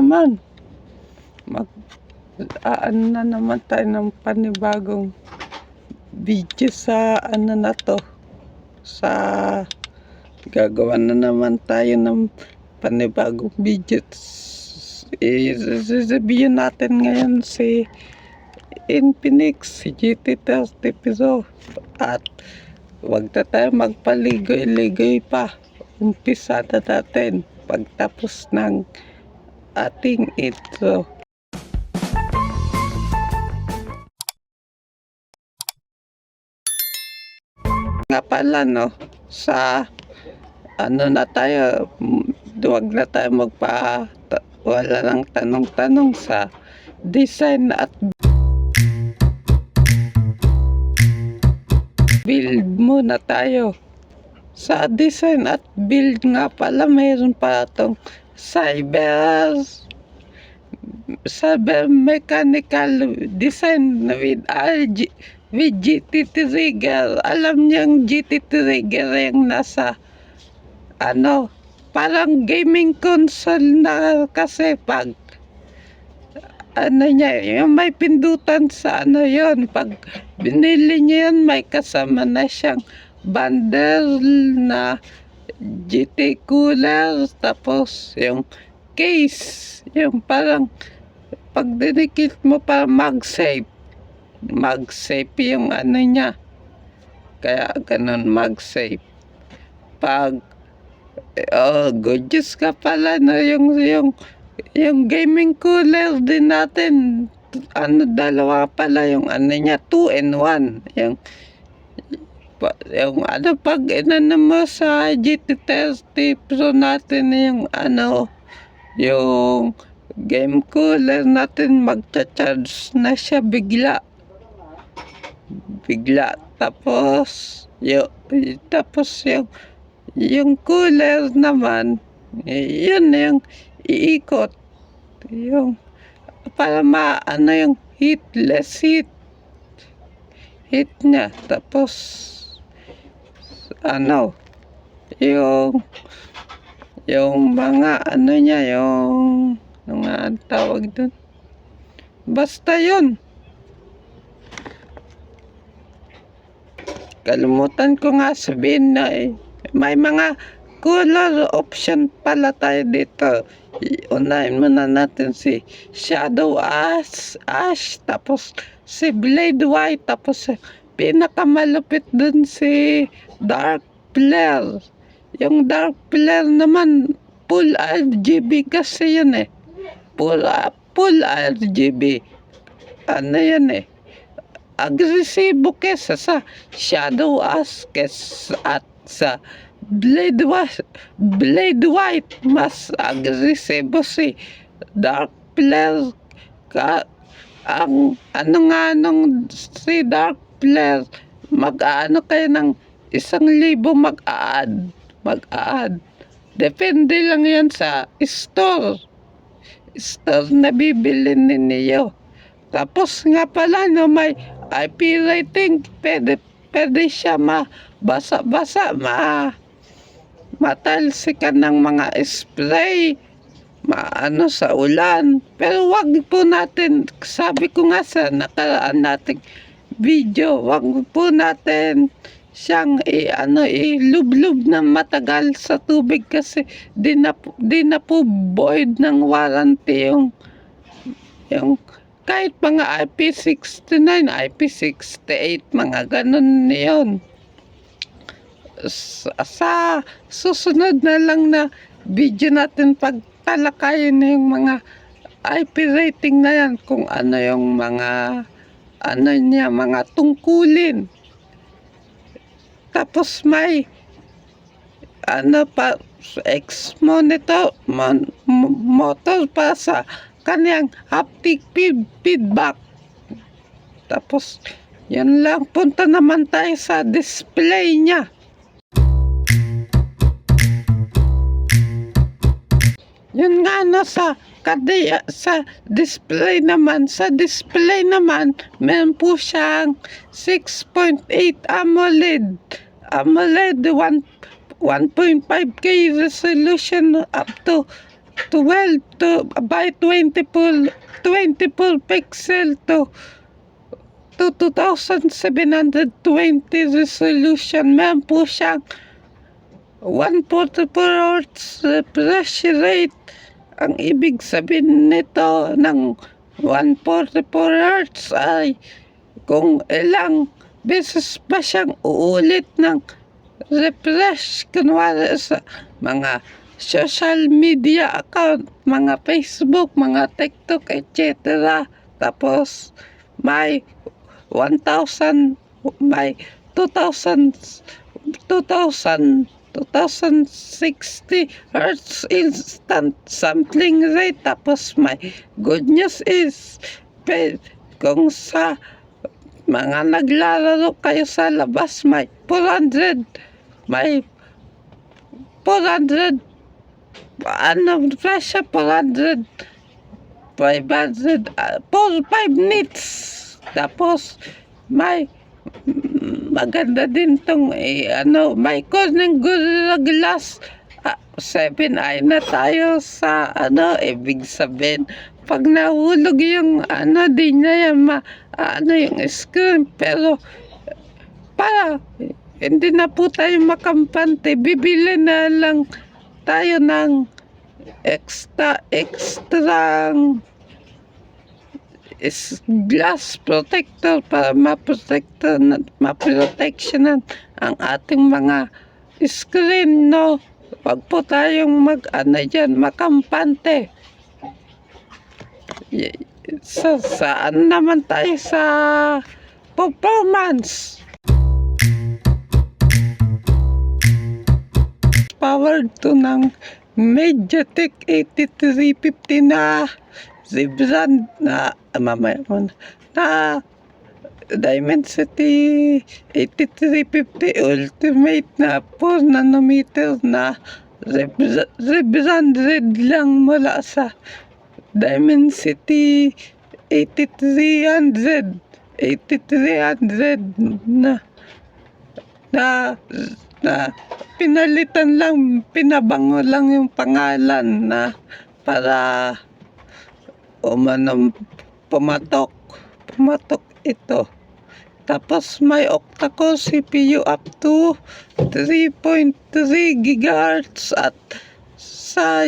naman. Ano na naman tayo ng panibagong video sa ano na to. Sa gagawa na naman tayo ng panibagong video. I-review natin ngayon si Infinix GT30 Pro. At wag na tayo magpaligoy-ligoy pa. Umpisa na natin pagtapos ng ating intro. Nga pala no, sa ano na tayo, wag na tayo wala lang tanong-tanong sa design at build muna tayo. Sa design at build nga pala, mayroon pa itong cyber mechanical design with GT trigger. Alam niyang GT trigger yung nasa ano, parang gaming console na, kasi pag ano niya, yung may pindutan sa ano yon, pag binili niya yun, may kasama na siyang bundle na GT cooler, tapos yung case, yung parang pag dinikit mo para mag-safe yung ano niya, kaya ganun mag-safe. Pag gorgeous ka pala na yung gaming cooler din natin, ano, dalawa pala yung ano niya, 2-in-1. Yung ano, pag inano mo sa GT30 Pro natin, yung ano, yung game cooler natin, magcha-charge na siya bigla. Tapos yung cooler naman, yun yung iikot, yung para ano, yung heatless heat niya. Tapos ano, yung mga ano niya, yung mga tawag dun, basta yun, kalimutan ko nga sabihin na may mga color option pala tayo dito. Unahin muna natin si Shadow Ash, tapos si Blade White, tapos pinakamalupit dun si Dark Flare. Yung Dark Flare naman, full RGB kasi yun full RGB. Ano yan agresibo kesa sa Shadow Ash at sa Blade White, mas agresibo si Dark Flare. Ang ano nga nung si Dark Flare, mag-aano kayo ng 1,000 mag-a-add. Depende lang yan sa store na bibili ninyo. Tapos nga pala no, may IP rating, pwede siya mabasa-basa, matalsikan ng mga spray, maano sa ulan. Pero wag po natin, sabi ko nga sa nakaraan nating video, wag po natin siyang ilublob na matagal sa tubig, kasi di na po void ng warranty yung kahit mga IP69, IP68, mga ganun yun. Sa susunod na lang na video natin, pagtalakayin na yung mga IP rating na yan, kung ano yung mga ano niya, mga tungkulin. Tapos may ano pa, X-monitor motor pa sa kanyang haptic feedback. Tapos yan lang, punta naman tayo sa display niya. Yun nga na sa display naman, meron po siyang 6.8 AMOLED 1.5K resolution up to 12 to by 24 pixel to 2720 resolution. Meron po siyang 144 Hz refresh rate. Ang ibig sabihin nito ng 144 Hz ay kung ilang beses pa siyang uulit ng refresh, kunwari sa mga social media account, mga Facebook, mga TikTok, etc. Tapos may 1,000, may 2060 Hz instant sampling rate. Tapos may good news is kung sa mga naglalaro kayo sa labas, may 400 presyo 400 500 5 nits. Tapos may maganda din tong may Corning Gorilla Glass 7 ay na tayo sa ibig sabihin pag nahulog yung di niya yan yung screen, pero para hindi na po tayo makampante, bibili na lang tayo ng extra glass protector para maproteksyonan ang ating mga screen, no? Wag po tayong makampante. So, saan naman tayo sa performance? Powered to ng Mediatek 8350 na Zebrand na Dimensity 8350 Ultimate na 4 nanometer na Zebrand Red lang mula sa Dimensity 8300 na pinalitan lang, pinabango lang yung pangalan na para pumatok ito. Tapos may octa-core CPU up to 3.3 GHz at sa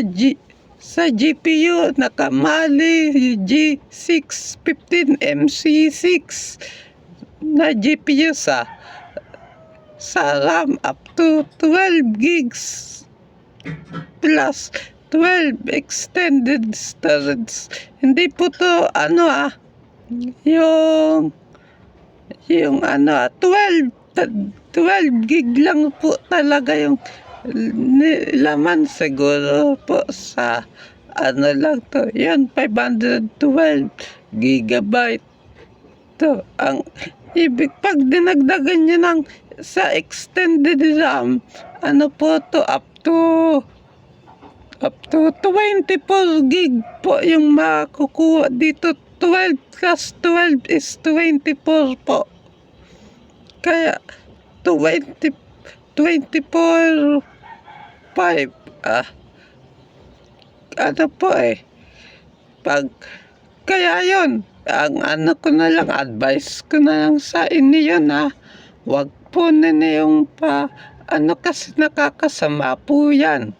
GPU nakamali G615 MC6 na GPU sa RAM up to 12 gigs plus 12 extended storage. Hindi po to yung 12 gig lang po talaga yung laman, siguro po sa lang to. Yan, 512 gigabyte to. Ang ibig pag dinagdagan nyo ng sa extended RAM, po to, up to 24 gig po yung makukuha dito. 12 plus 12 is 24 po. Kaya 24 5 pag kaya yon, ang ko na lang, advice ko na lang sa inyo na wag po yung kasi nakakasama po yan.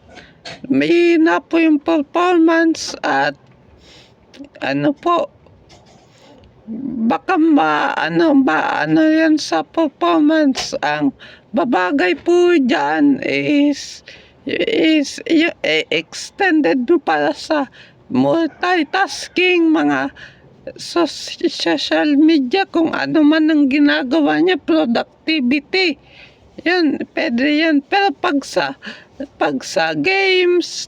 May na po yung performance at baka yan sa performance. Ang babagay po dyan is extended para sa multitasking, mga social media, kung ano man ang ginagawa niya, productivity. Yan, pwede yan. Pero pag sa games,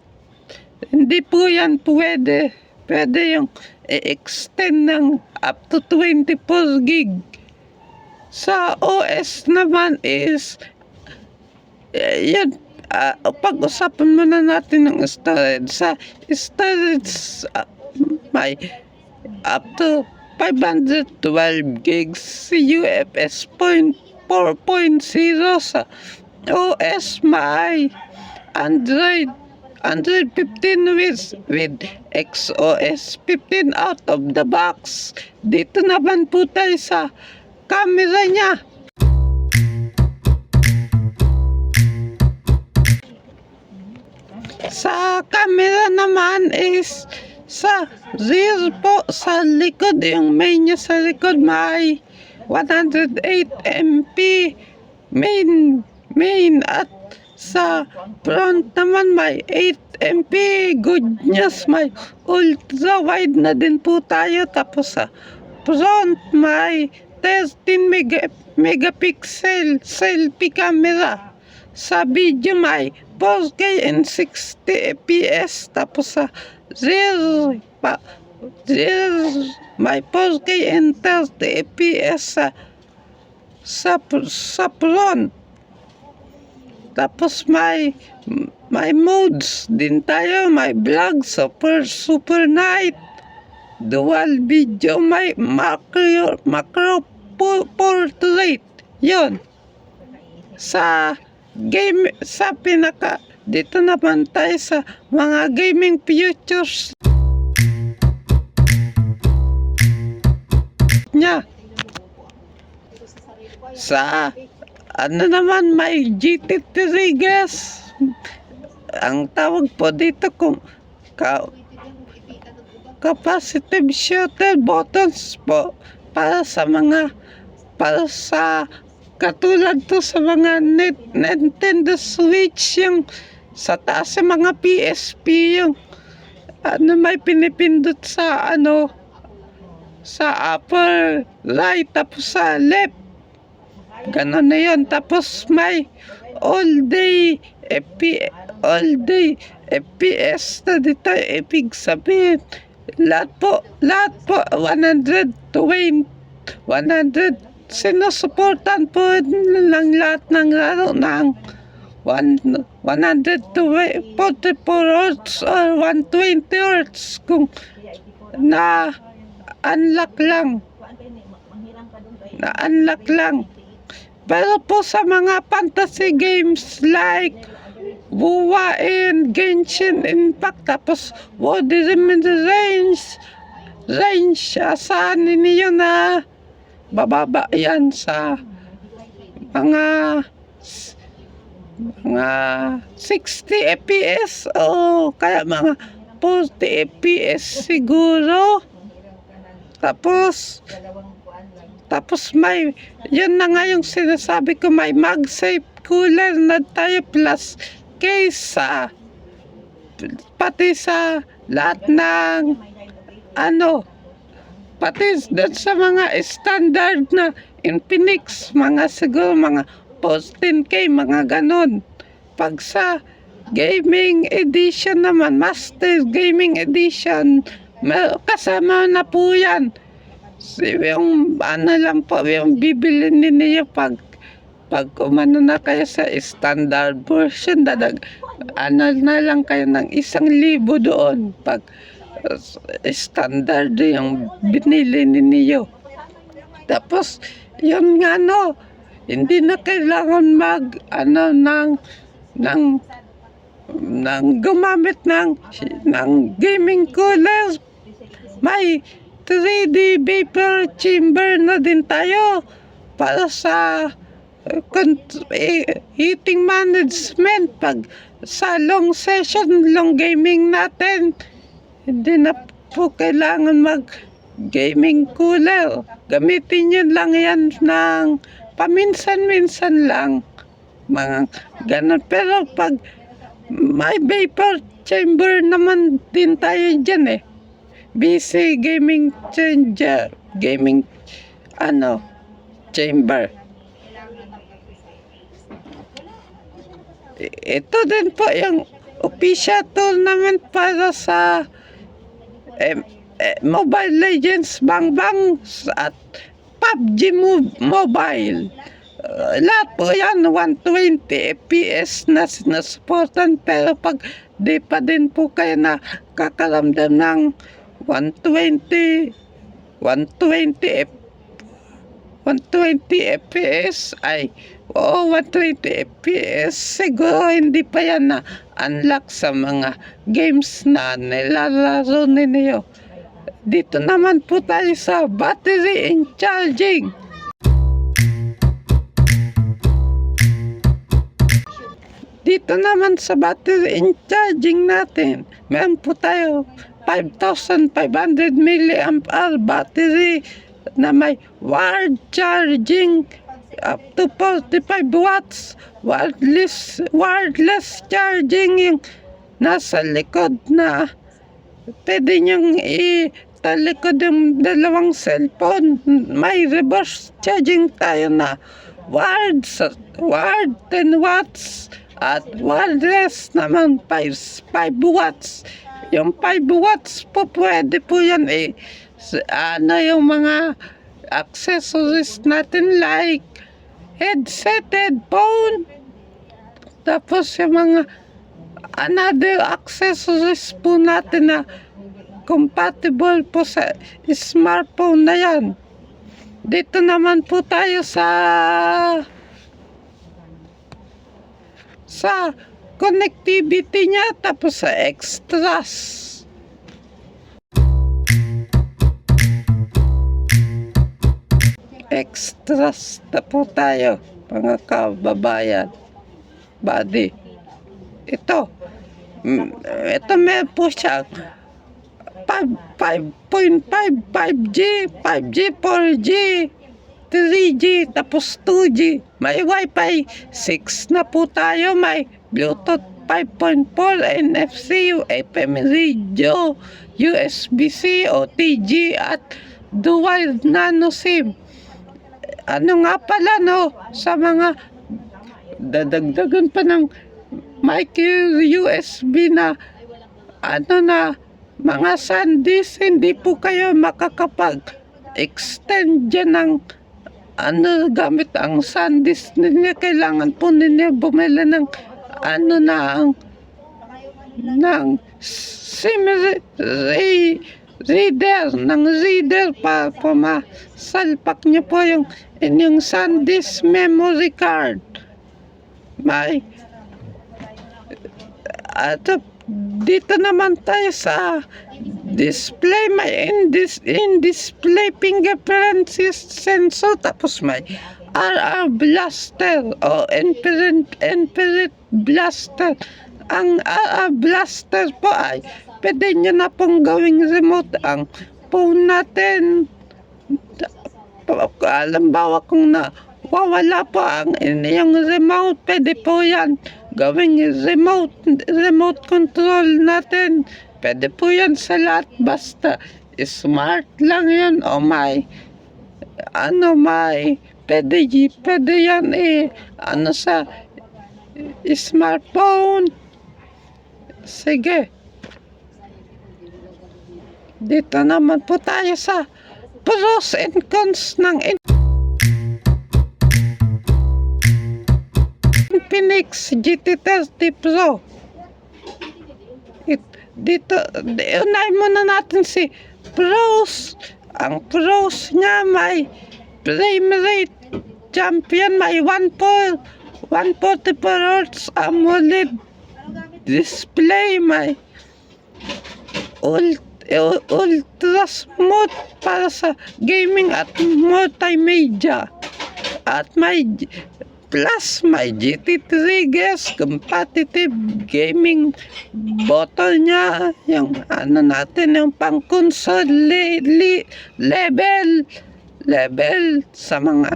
hindi po yan pwede. Pwede yung extend ng up to 24 gig. Sa OS naman is yan, pag-usapan muna natin ng storage. Sa storage, may up to 512 gigs UFS 4.0. Sa OS may Android 115 with XOS 15 out of the box. Dito naman po tayo sa camera niya. Sa camera naman is sa rear po, sa likod, yung main niya sa likod may 108 MP main at sa front naman may 8 MP. Good news, may ultra wide na din po tayo. Tapos sa front may 13 megapixel selfie camera. Sa video may 4K and 60 fps. Tapos sa rear may 4K and 30 fps sa front. Tapos may modes din tayo, may vlog, super night, dual video, may macro portrait. Yon. Sa game, sa pinaka, dito naman tayo sa mga gaming features niya. Sa ano naman, may GT3 gas. Ang tawag po dito kung capacitive shooter buttons po para sa katulad to sa mga Nintendo Switch, yung sa taas sa mga PSP, yung may pinipindot sa sa upper right, tapos sa left. Ganon na yun. Tapos may all day FPS na dito. Ibig sabihin, lahat po 100 sinusuportan po lang lahat ng laro ng 144 Hz or 120 Hz kung na-unlock lang. Pero po sa mga fantasy games like WoW and Genshin Impact, tapos WoW range, asahan ninyo na bababa yan sa mga 60 FPS o kaya mga 40 FPS siguro. Tapos may, yun na nga yung sinasabi ko, may MagSafe cooler na tayo plus case pati sa lahat ng pati sa mga standard na Infinix, siguro mga post 10K, mga ganon. Pag sa gaming edition naman, Master Gaming Edition, kasama na po yan. Yung lang po, yung bibili ninyo pag umano na kayo sa standard version, na lang kayo ng 1,000 doon pag standard yung binili ninyo. Tapos yun nga hindi na kailangan gumamit ng gaming cooler. May 3D vapor chamber na din tayo para sa heating management. Pag sa long gaming natin, hindi na po kailangan gaming cooler. Gamitin nyo lang yan ng paminsan-minsan lang, mga ganun. Pero pag may vapor chamber naman din tayo dyan BC gaming chamber. Ito din po yung official tournament para sa Mobile Legends Bang Bang at PUBG Mobile. Lahat po yan 120 FPS na sinasuportan, pero pag di pa din po kayo nakakaramdam ng 120 FPS ay Oo, 120 FPS. Siguro hindi pa yan na unlock sa mga games na nilalaro ninyo. Dito naman po tayo sa battery and charging. Dito naman sa battery and charging natin, meron po tayo 5,500 milliamp hour battery na may wired charging up to 45 watts. Wireless charging yung nasa likod na pwede niyong italikod yung dalawang cellphone. May reverse charging tayo na wired 10 watts. At wireless naman 5 watts. Yung 5 watts po pwede po yan yung mga accessories natin like headset, headphone. Tapos yung mga another accessories po natin na compatible po sa smartphone na yan. Dito naman po tayo sa connectivity niya, tapos sa extras. Extras na po tayo, mga kababayan. Buddy. Ito may po siya 5.5, 5G, 4G, 3G, tapos 2G. May Wi-Fi 6 na po tayo. May Bluetooth 5.4, NFC, FM radio, USB-C, OTG, at dual nano SIM. Ano nga pala sa mga dadagdagan pa ng micro USB na mga SanDisk, hindi po kayo makakapag-extend dyan ng gamit ang SanDisk ninyo. Kailangan po ninyo bumili ng SIM reader para po masalpak nyo po yung inyong SanDisk memory card. Dito naman tayo sa display. May in-display fingerprint sensor, tapos may RR blaster o infrared blaster. Ang RR blaster po ay pwede nyo na pong gawing remote ang phone natin. Halimbawa kung wala po ang inyong remote, pwede po yan gawing remote control natin. Pwede po yan sa lahat, basta smart lang yan o pwede yan sa smartphone. Sige, dito naman po tayo sa pros and cons ng Infinix GT30 Pro. Dito, unahin muna natin si pros. Ang pros niya, may frame rate champion, may 144 Hz AMOLED display, may ultra smooth para sa gaming at multimedia, at may GT3 Gas competitive gaming button niya, yung yung pang console level sa mga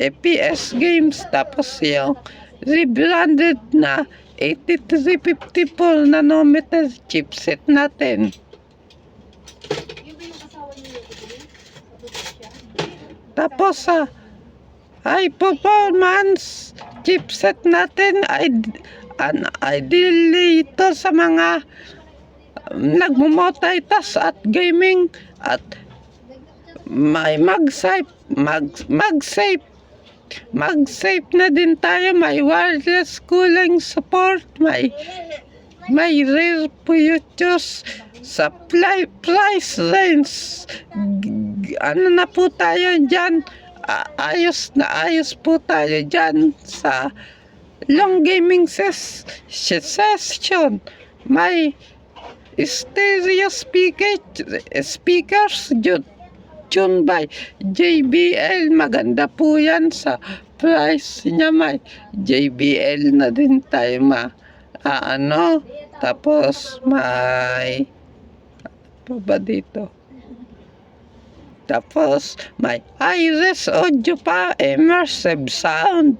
FPS games. Tapos yung rebranded na 8354 nanometer chipset natin. Tapos sa high performance chipset natin ay ideally ito sa mga nagmo-multitask at gaming, at may MagSafe na din tayo. May wireless cooling support, may rare Bluetooth sa price range. Na po tayo dyan, ayos na ayos po tayo dyan sa long gaming session. May stereo speakers tuned by JBL. Maganda po yan sa price niya. May JBL na din tayo tapos may pa ba dito? Tapos may high-res audio pa, immersive sound,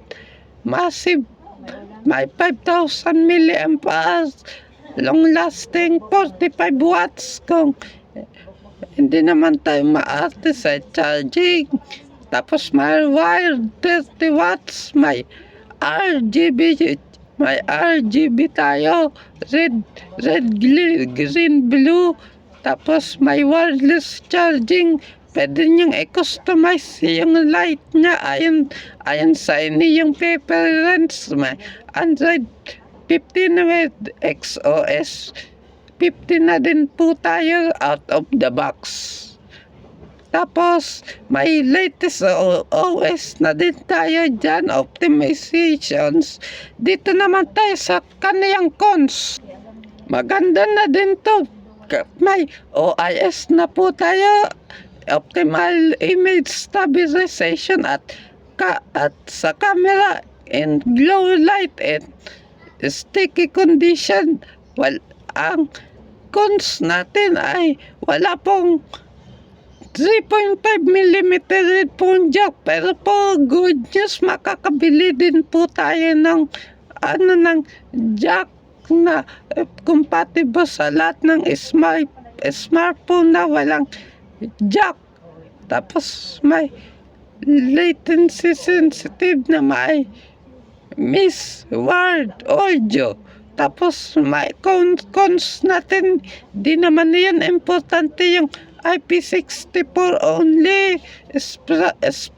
massive, may 5,000 milliamp hours, long-lasting 45 watts kung hindi naman tayo maarte sa charging. Tapos may wired 30 watts, may RGB tayo, red, green, blue. Tapos may wireless charging. Pwede niyong i-customize yung light niya ayon sa inyong preference. May Android 15 with XOS 15 na din po tayo out of the box. Tapos may latest OS na din tayo dyan, optimizations. Dito naman tayo sa kaniyang cons. Maganda na din to. May OIS na po tayo, optimal image stabilization at sa camera and glow light and sticky condition. Well, ang cons natin ay wala pong 3.5mm headphone jack, pero po good news, makakabili din po tayo ng jack na compatible sa lahat ng smartphone na walang jack. Tapos may latency sensitive na may word audio. Tapos may cons natin, di naman yan importante, yung IP64 only,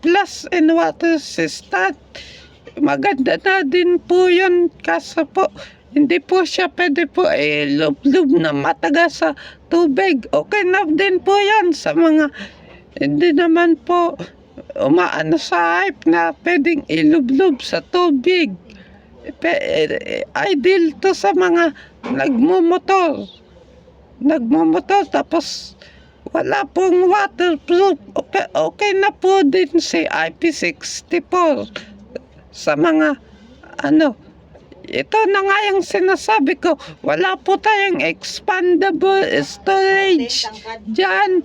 plus and water resistant. Maganda na din po yun, kaso po hindi po siya pwede po lub na mataga sa tubig. Okay na din po yan sa mga hindi naman po umaano sa hype na pwedeng ilub-lub sa tubig. Ideal to sa mga nagmumotor tapos wala pong waterproof. Okay na po din si IP64 sa mga ito na nga yung sinasabi ko, wala po tayong expandable storage dyan.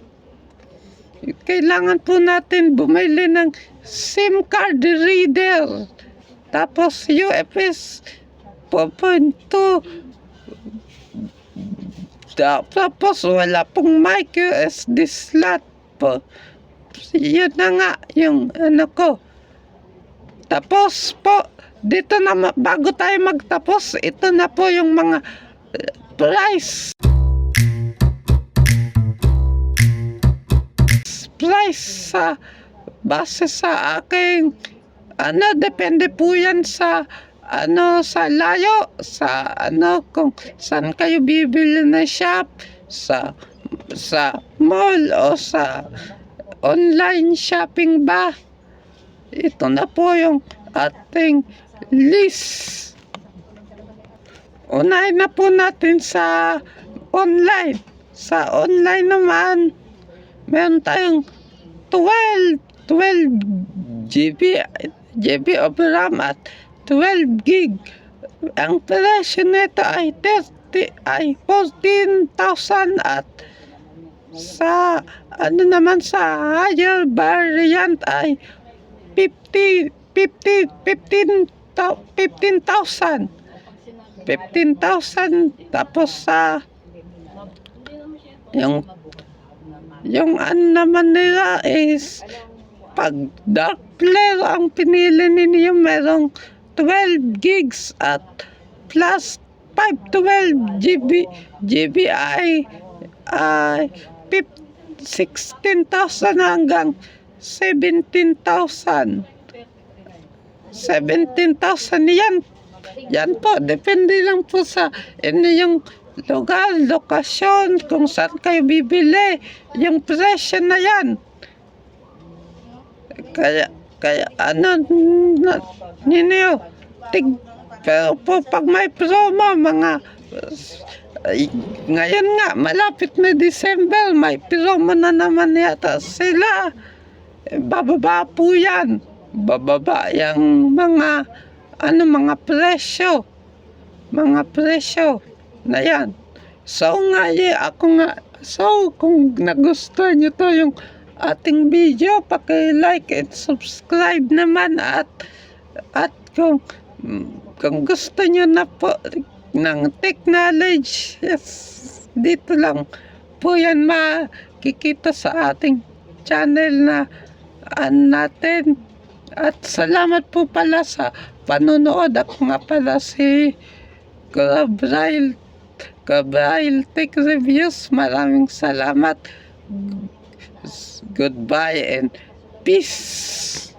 Kailangan po natin bumili ng SIM card reader. Tapos UFS 4.2. Tapos wala pong micro SD slot po. Yun na nga yung ko. Tapos po, dito na bago tayo magtapos, ito na po yung mga price sa base sa aking depende po yan sa sa layo, sa kung saan kayo bibili na shop, sa mall o sa online shopping ba. Ito na po yung ating list. Unahin na po natin sa online. Sa online naman, meron tayong 12 GB of RAM at 12 gig. Ang presyo nito ay 14,000 at sa naman sa higher variant ay 15,000. Tapos sa yung naman nila is pag dark flare ang pinili ninyo, merong 12 gigs at plus 512 GB ay 16,000 hanggang 17,000. 17,000 yan po, depende lang po sa yung lugar, lokasyon, kung saan kayo bibili, yung presyo na yan. Kaya Kaya ninyo, pero po pag may promo, ngayon nga, malapit na December, may promo na naman yata sila. Bababa po yan. Bababa yung mga presyo. Mga presyo na yan. So kung nagustuhan nyo to yung ating video, paki-like and subscribe naman at kung gusto nyo na po ng technology, dito lang po yan makikita sa ating channel na natin. At salamat po pala sa panonood. Ako nga pala si Gabriel Tech Reviews. Maraming salamat. Goodbye and peace.